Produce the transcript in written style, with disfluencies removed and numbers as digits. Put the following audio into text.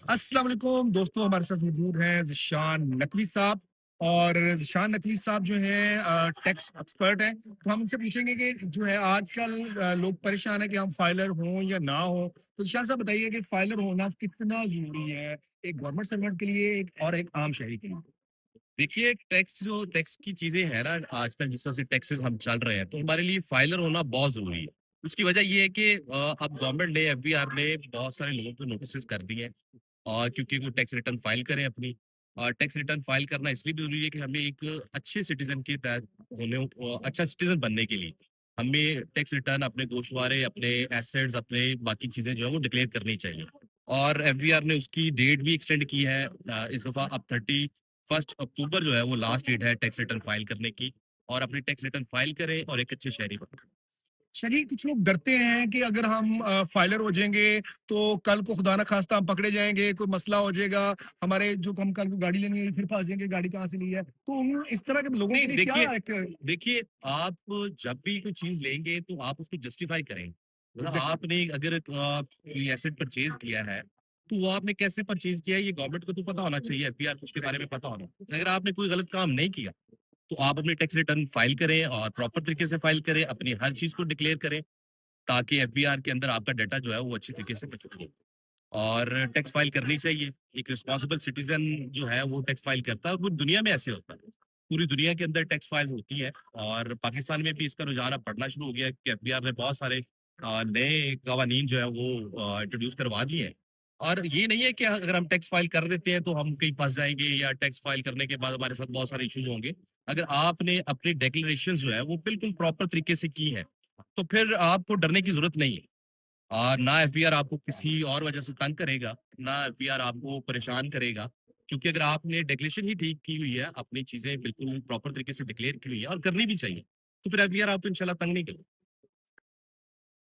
अस्सलाम वालेकुम दोस्तों, हमारे साथ मौजूद हैं ज़िशान नकवी साहब। और ज़िशान नकवी साहब जो हैं टैक्स एक्सपर्ट हैं। तो हम उनसे पूछेंगे कि जो है आजकल लोग परेशान हैं कि हम फाइलर हों या ना हो। तो ज़िशान साहब बताइए कि फाइलर होना कितना ज़रूरी है एक गवर्नमेंट सर्वेंट के लिए एक और एक आम शहरी के लिए? देखिए, टैक्स की चीज़ें हैं ना, आजकल जिस तरह से टैक्सेस हम चल रहे हैं, तो हमारे लिए फाइलर होना बहुत ज़रूरी है। उसकी वजह ये है कि अब गवर्नमेंट ने, एफबीआर ने बहुत सारे लोगों को नोटिसेस कर दिए हैं, और क्योंकि वो टैक्स रिटर्न फाइल करें अपनी। और टैक्स रिटर्न फाइल करना इसलिए भी ज़रूरी है कि हमें एक अच्छे सिटीज़न के तहत अच्छा सिटीज़न बनने के लिए हमें टैक्स रिटर्न, अपने गोशवारे, अपने एसेट्स, अपने बाकी चीज़ें जो है वो डिक्लेयर करनी चाहिए। और एफबीआर ने उसकी डेट भी एक्सटेंड की है। इस दफ़ा अब 31 अक्टूबर जो है वो लास्ट डेट है टैक्स रिटर्न फाइल करने की। और अपनी टैक्स रिटर्न फाइल करें और एक अच्छे शहरी बनें। चलिए, कुछ लोग डरते हैं कि अगर हम फाइलर हो जाएँगे तो कल को खुदा ना खास्ता हम पकड़े जाएँगे, कोई मसला हो जाएगा, हमारे जो हम कल को गाड़ी लेंगे फिर फँस जाएँगे, गाड़ी कहाँ से ली है? तो उन इस तरह के लोगों नहीं, के लिए क्या देखिए एक देखिए, आप जब भी कोई चीज़ लेंगे तो आप उसको जस्टिफ़ाई करें। मतलब एग्ज़ैक्टली। आपने अगर कोई एसेट परचेज़ किया है, तो वो आपने कैसे परचेज़ किया है ये गवर्नमेंट को तो पता होना चाहिए, एफबीआर को उसके बारे में पता होना। अगर आपने कोई गलत काम नहीं किया, तो आप अपनी टैक्स रिटर्न फाइल करें और प्रॉपर तरीके से फाइल करें, अपनी हर चीज़ को डिक्लेयर करें, ताकि एफबीआर के अंदर आपका डाटा जो है वो अच्छी तरीके से मौजूद हो। और टैक्स फाइल करनी चाहिए। एक रिस्पॉन्सिबल सिटीज़न जो है वो टैक्स फाइल करता है, और पूरी दुनिया में ऐसे होता है। पूरी दुनिया के अंदर टैक्स फाइल्स होती हैं, और पाकिस्तान में भी इसका रुझान अब बढ़ना शुरू हो गया है कि एफबीआर ने बहुत सारे नए कवानीन जो है वो इंट्रोड्यूस करवा दिए हैं। और ये नहीं है कि अगर हम टैक्स फाइल कर देते हैं तो हम कहीं फँस जाएँगे, या टैक्स फाइल करने के बाद हमारे साथ बहुत सारे इश्यूज़ होंगे। अगर आपने अपनी डिक्लेरेशंस जो है वो बिल्कुल प्रॉपर तरीके से की हैं, तो फिर आपको डरने की ज़रूरत नहीं है। और ना एफबीआर आपको किसी और वजह से तंग करेगा, ना एफबीआर आपको परेशान करेगा। क्योंकि अगर आपने डिक्लेरेशन ही ठीक की हुई है, अपनी चीज़ें बिल्कुल प्रॉपर तरीके से डिक्लेयर की हुई है और करनी भी चाहिए, तो फिर एफबीआर आपको इंशाल्लाह तंग नहीं करेगा।